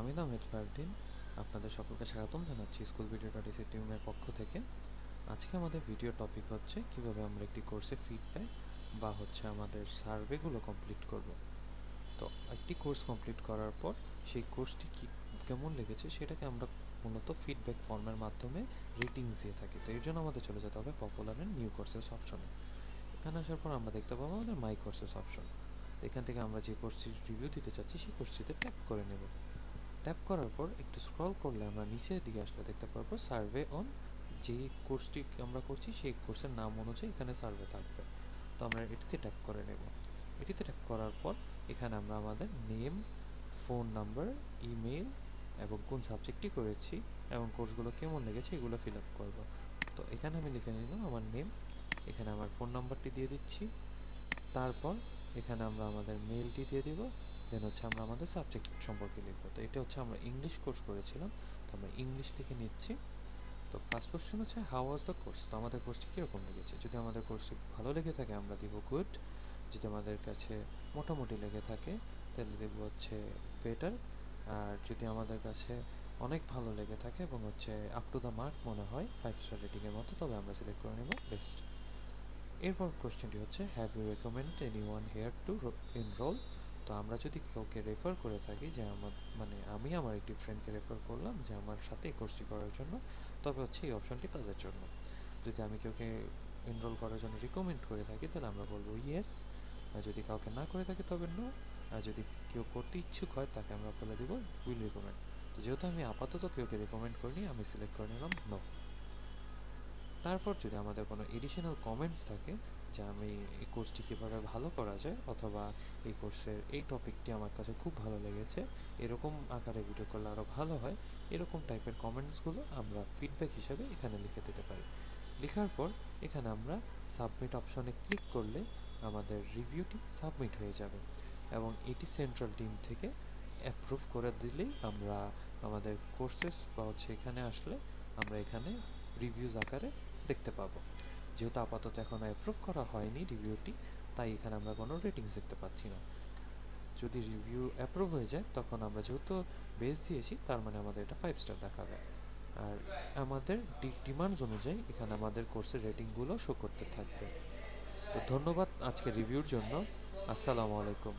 আমি নামেদ ফারদিন, আপনাদের সকলকে স্বাগতম জানাচ্ছি স্কুল ভিডিও ডট টিমের পক্ষ থেকে। আজকে আমাদের ভিডিও টপিক হচ্ছে কিভাবে আমরা একটি কোর্সে ফিডব্যাক বা আমাদের সার্ভেগুলো কমপ্লিট করব। তো একটি কোর্স কমপ্লিট করার পর সেই কোর্সটি কেমন লেগেছে সেটাকে আমরা মূলত ফিডব্যাক ফর্মের মাধ্যমে রেটিংস দিয়ে থাকি। তো এর জন্য আমাদের চলে যেতে হবে পপুলারের নিউ কোর্সেস অপশনে। এখানে আসার পর আমরা দেখতে পাবো আমাদের মাই কোর্সেস অপশন। তো এখান থেকে আমরা যে কোর্সটির রিভিউ দিতে চাচ্ছি সেই কোর্সটিতে ট্যাপ করে নেব। ট্যাপ করার পর একটু স্ক্রল করলে আমরা নিচের দিকে আসলে দেখতে পারবো সার্ভে অন। যেই কোর্সটি আমরা করছি সেই কোর্সের নাম অনুযায়ী এখানে সার্ভে থাকবে। তো আমরা এটিতে ট্যাপ করে নেব। এটিতে ট্যাপ করার পর এখানে আমরা আমাদের নেম, ফোন নাম্বার, ইমেল এবং কোন সাবজেক্টটি করেছি এবং কোর্সগুলো কেমন লেগেছে এগুলো ফিল আপ করবো। তো এখানে আমি লিখে নিলাম আমার নেম, এখানে আমার ফোন নাম্বারটি দিয়ে দিচ্ছি, তারপর এখানে আমরা আমাদের মেলটি দিয়ে দিব, দেন আমরা আমাদের সাবজেক্ট সম্পর্কে লিখবো। তো এটা আমরা ইংলিশ কোর্স করেছিলাম, তো আমরা ইংলিশ লিখে নিচ্ছি। তো ফার্স্ট কোশ্চেন হচ্ছে হাউ ওয়াজ দ্য কোর্স। তো আমাদের কোর্সটি কীরকম লেগেছে। যদি আমাদের কোর্সটি ভালো লেগে থাকে আমরা দিব গুড, যদি আমাদের কাছে মোটামুটি লেগে থাকে তাহলে দেবো বেটার, আর যদি আমাদের কাছে অনেক ভালো লেগে থাকে এবং আপ টু দ্য মার্ক মনে হয় 5 স্টার রেটিংয়ের মতো, তবে আমরা সিলেক্ট করে নেব বেস্ট। এরপর কোশ্চেনটি হচ্ছে have you recommend anyone here to enrol. তো আমরা যদি কাউকে রেফার করে থাকি যে আমি আমার একটি ফ্রেন্ডকে রেফার করলাম যে আমার সাথে এই কোর্সটি করার জন্য, তবে এই অপশনটি তাদের জন্য। যদি আমি কাউকে এনরোল করার জন্য রিকমেন্ড করে থাকি তাহলে আমরা বলবো ইয়েস, আর যদি কাউকে না করে থাকি তবে নো, আর যদি কেউ করতে ইচ্ছুক হয় তাকে আমরা বলে দেবো উইল রিকমেন্ড। তো যেহেতু আমি আপাতত কাউকে রিকমেন্ড করিনি আমি সিলেক্ট করে নিলাম নো। তারপর যদি আমাদের কোনো এডিশনাল কমেন্টস থাকে যে আমি এই কোর্সটি কীভাবে ভালো করা যায়, অথবা এই কোর্সের এই টপিকটি আমার কাছে খুব ভালো লেগেছে, এরকম আকারে ভিডিও করলে আরও ভালো হয়, এরকম টাইপের কমেন্টসগুলো আমরা ফিডব্যাক হিসাবে এখানে লিখে দিতে পারি। লেখার পর এখানে আমরা সাবমিট অপশনে ক্লিক করলে আমাদের রিভিউটি সাবমিট হয়ে যাবে এবং এটি সেন্ট্রাল টিম থেকে অ্যাপ্রুভ করে দিলেই আমরা আমাদের কোর্সেস বা এখানে আসলে আমরা এখানে রিভিউজ আকারে দেখতে পাবো। যেহেতু আপাতত এখনো অ্যাপ্রুভ করা হয়নি রিভিউটি, তাই এখানে আমরা কোনো রেটিংস দেখতে পাচ্ছি না। যদি রিভিউ অ্যাপ্রুভ হয়ে যায় তখন আমরা যেহেতু বেস দিয়েছি তার মানে আমাদের এটা 5 স্টার দেখাবে, আর আমাদের ডিমান্ডস অনুযায়ী এখানে আমাদের কোর্সের রেটিংগুলো শো করতে থাকবে। তো ধন্যবাদ আজকে রিভিউর জন্য। আসসালামু আলাইকুম।